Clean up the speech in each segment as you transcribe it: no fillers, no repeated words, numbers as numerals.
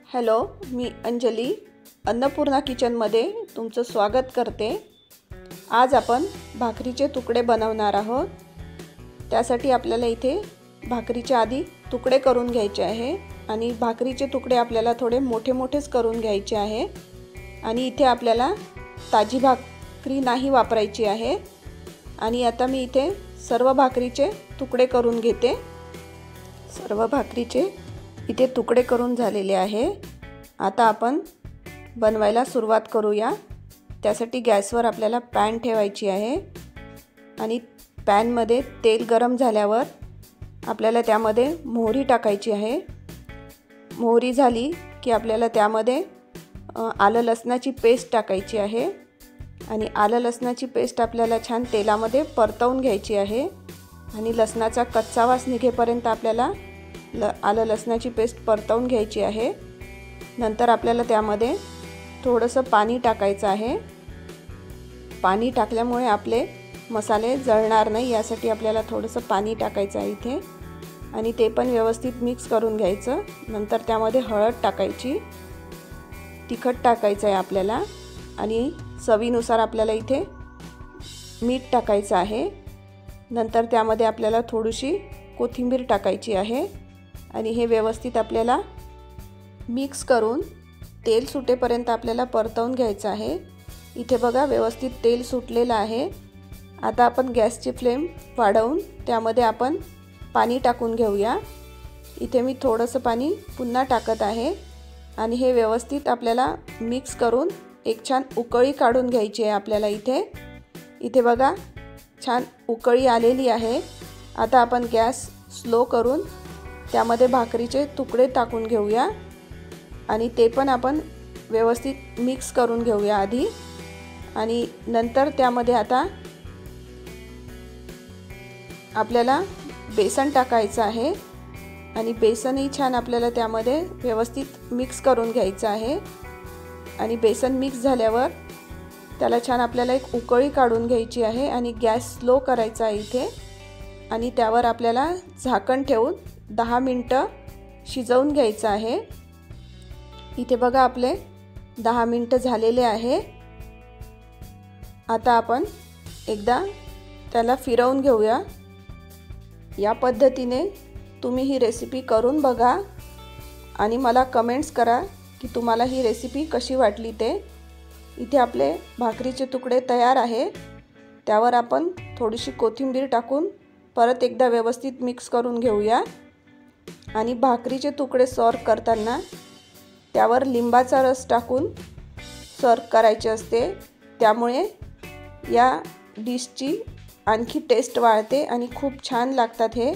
Hello, मी अंजली अन्नपूर्णा किचनमध्ये तुमचं स्वागत करते। आज आपण भाकरीचे तुकडे बनवणार आहोत। त्यासाठी आपल्याला इथे भाकरीचे आधी तुकडे करून घ्यायचे आहे आणि भाकरीचे तुकडे आपल्याला थोडे मोठे-मोठेच करून घ्यायचे आहे आणि इथे आपल्याला ताजी भाकरी नाही वापरायची आहे। आणि आता मी इथे सर्व भाकरीचे तुकडे करून घेते। सर्व भाकरीचे इथे तुकडे करून झालेले आहे। आता आपण बनवायला सुरुवात करूया। त्यासाठी गॅसवर आपल्याला पॅन ठेवायची आहे आणि पॅनमध्ये तेल गरम झाल्यावर आपल्याला त्यामध्ये मोहरी टाकायची आहे। मोहरी झाली की आपल्याला त्यामध्ये आलं लसणाची पेस्ट टाकायची आहे आणि आलं लसणाची पेस्ट आपल्याला छान तेलामध्ये परतवून घ्यायची आहे आणि लसणाचा कच्चा वास निघेपर्यंत आपल्याला आलं लसणाची पेस्ट परतवून घ्यायची आहे। नंतर आपल्याला त्यामध्ये थोडंसं पाणी टाकायचं आहे। पाणी टाकल्यामुळे आपले मसाले जळणार नाही, यासाठी आपल्याला थोडंसं पाणी टाकायचं आहे इथे आणि ते पण व्यवस्थित मिक्स करून घ्यायचं। नंतर त्यामध्ये हळद टाकायची, तिखट टाकायचं आहे आपल्याला आणि चवीनुसार आपल्याला इथे मीठ टाकायचं आहे। नंतर त्यामध्ये आपल्याला थोडीशी कोथिंबीर टाकायची आहे आणि हे व्यवस्थित आपल्याला मिक्स करून तेल सुटेपर्यंत आपल्याला परतवून घ्यायचं आहे। इथे बघा व्यवस्थित तेल सुटलेलं आहे। आता आपण गॅसची फ्लेम वाढवून त्यामध्ये आपण पाणी टाकून घेऊया। इथे मी थोडंसं पाणी पुन्हा टाकत आहे आणि हे व्यवस्थित आपल्याला मिक्स करून एक छान उकळी काढून घ्यायची आहे आपल्याला। इथे बघा छान उकळी आलेली आहे। आता आपण गॅस स्लो करून त्यामध्ये भाकरीचे तुकडे टाकून घेऊया आणि ते पण आपण व्यवस्थित मिक्स करून घेऊया आधी आणि नंतर त्यामध्ये आता आपल्याला बेसन टाकायचं आहे आणि बेसनही छान आपल्याला त्यामध्ये व्यवस्थित मिक्स करून घ्यायचं आहे आणि बेसन मिक्स झाल्यावर त्याला छान आपल्याला एक उकळी काढून घ्यायची आहे आणि गॅस स्लो करायचा आहे इथे आणि त्यावर आपल्याला झाकण ठेवून 10 मिनिटं शिजवून घ्यायचं आहे। इथे बघा आपले 10 मिनिटं झालेले आहे। आता आपण एकदा त्याला फिरवून घेऊया। या पद्धतीने तुम्ही ही रेसिपी करून बघा आणि मला कमेंट्स करा की तुम्हाला ही रेसिपी कशी वाटली ते। इथे आपले भाकरीचे तुकडे तयार आहे। त्यावर आपण थोडीशी कोथिंबीर टाकून परत एकदा व्यवस्थित मिक्स करून घेऊया आणि भाकरीचे तुकडे सर्व करताना त्यावर लिंबाचा रस टाकून सर्व करायचे असते। त्यामुळे या डिशची आणखी टेस्ट वाढते आणि खूप छान लागतात हे।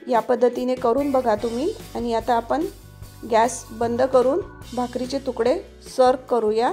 या पद्धतीने करून बघा तुम्ही। आणि आता आपण गॅस बंद करून भाकरीचे तुकडे सर्व करूया।